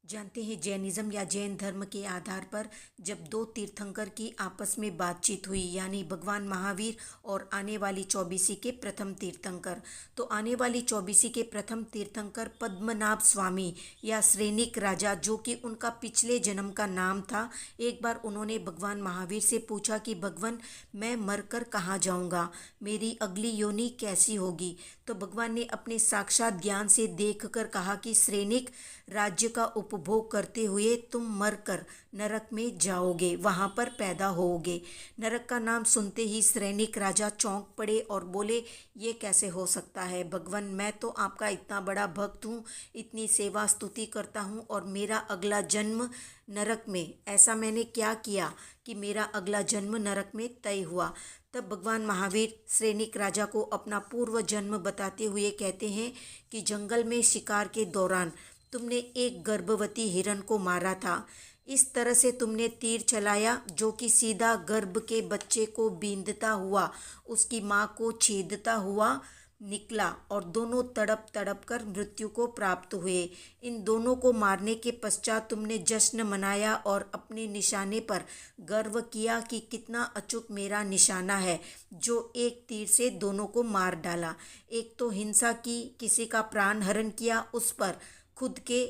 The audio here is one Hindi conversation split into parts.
जानते हैं, जैनिज्म या जैन धर्म के आधार पर जब दो तीर्थंकर की आपस में बातचीत हुई, यानी भगवान महावीर और आने वाली चौबीसी के प्रथम तीर्थंकर, तो आने वाली चौबीसी के प्रथम तीर्थंकर पद्मनाभ स्वामी या श्रेनिक राजा, जो कि उनका पिछले जन्म का नाम था, एक बार उन्होंने भगवान महावीर से पूछा कि भगवान, मैं मरकर कहाँ जाऊँगा, मेरी अगली योनि कैसी होगी। तो भगवान ने अपने साक्षात ज्ञान से देखकर कहा कि श्रेनिक, राज्य का उपभोग करते हुए तुम मरकर नरक में जाओगे, वहां पर पैदा होोगे। नरक का नाम सुनते ही श्रेनिक राजा चौंक पड़े और बोले, ये कैसे हो सकता है भगवान, मैं तो आपका इतना बड़ा भक्त हूँ, इतनी सेवा स्तुति करता हूँ, और मेरा अगला जन्म नरक में, ऐसा मैंने क्या किया कि मेरा अगला जन्म नरक में तय हुआ। तब भगवान महावीर श्रेनिक राजा को अपना पूर्व जन्म बताते हुए कहते हैं कि जंगल में शिकार के दौरान तुमने एक गर्भवती हिरण को मारा था। इस तरह से तुमने तीर चलाया जो कि सीधा गर्भ के बच्चे को बींधता हुआ उसकी माँ को छेदता हुआ निकला, और दोनों तड़प तड़प कर मृत्यु को प्राप्त हुए। इन दोनों को मारने के पश्चात तुमने जश्न मनाया और अपने निशाने पर गर्व किया कि कितना अचूक मेरा निशाना है, जो एक तीर से दोनों को मार डाला। एक तो हिंसा की, किसी का प्राण हरण किया, उस पर खुद के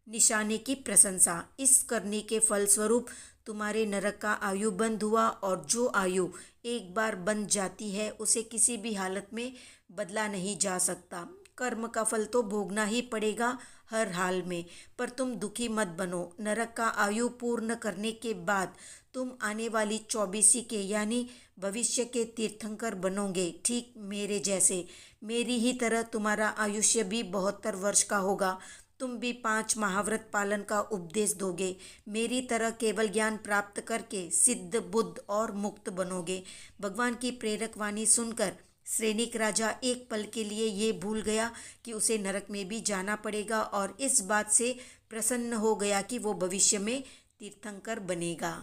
निशाने की प्रशंसा। इस करने के फलस्वरूप तुम्हारे नरक का आयु बंद हुआ, और जो आयु एक बार बंद जाती है उसे किसी भी हालत में बदला नहीं जा सकता। कर्म का फल तो भोगना ही पड़ेगा हर हाल में, पर तुम दुखी मत बनो। नरक का आयु पूर्ण करने के बाद तुम आने वाली चौबीसी के यानी भविष्य के तीर्थंकर बनोगे, ठीक मेरे जैसे। मेरी ही तरह तुम्हारा आयुष्य भी 72 वर्ष का होगा। तुम भी 5 महाव्रत पालन का उपदेश दोगे। मेरी तरह केवल ज्ञान प्राप्त करके सिद्ध, बुद्ध और मुक्त बनोगे। भगवान की प्रेरक वाणी सुनकर श्रेनिक राजा एक पल के लिए ये भूल गया कि उसे नरक में भी जाना पड़ेगा, और इस बात से प्रसन्न हो गया कि वो भविष्य में तीर्थंकर बनेगा।